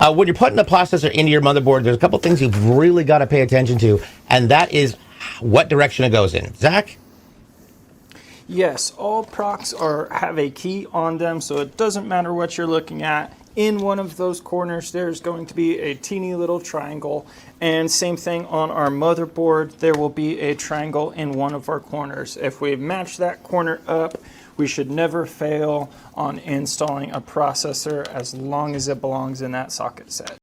When you're putting the processor into your motherboard, there's a couple things you've really got to pay attention to, and that is what direction it goes in. Zach? Yes, all procs have a key on them, so it doesn't matter what you're looking at. In one of those corners, there's going to be a teeny little triangle, and same thing on our motherboard, there will be a triangle in one of our corners. If we match that corner up, we should never fail on installing a processor as long as it belongs in that socket set.